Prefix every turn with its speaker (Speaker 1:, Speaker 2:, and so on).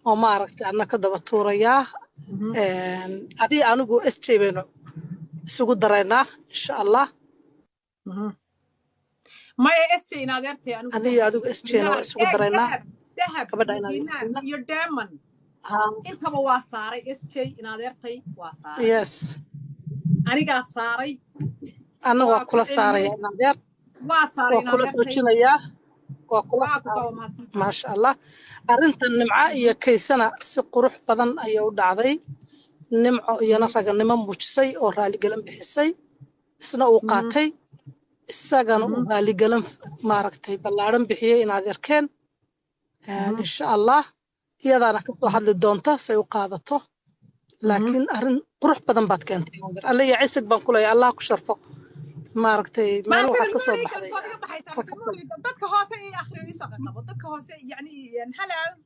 Speaker 1: oo ma aragtay anna ka daba tuurayaa adii anigu SJ baynu isugu daraynaa insha Allah
Speaker 2: ما يسي نادرتي أنا
Speaker 1: adii adigu SJ na waa isugu daraynaa
Speaker 2: ذهب
Speaker 1: gabadha inaad
Speaker 2: دينار يو دايموند أنت بواساري SJ نادرتي واساري
Speaker 1: yes
Speaker 2: أنا قاصاري
Speaker 1: anna waa kula saaraya naadeer
Speaker 2: واساري
Speaker 1: waa kula
Speaker 2: نادرتي
Speaker 1: xoojinayaa waa kula ما شاء الله arrintan nimca iyo kaysana si qurux badan ayay u dhacday nimco iyana raganimo muujisay oo raali galan bixisay isna uu qaatay isagana uu raali galan maaragtay ballaaran bixiyay inaad arkeen insha Allah iyadana ka soo hadli doonta say u qaadato laakiin arrin qurux badan baad keentay alla ya ciisig baan ku leeyahay Allah ku sharfo maaragtay meel waxaad ka soo baxday
Speaker 2: dadka hoose ay akhriyo isoo qabo dadka hoose yani hal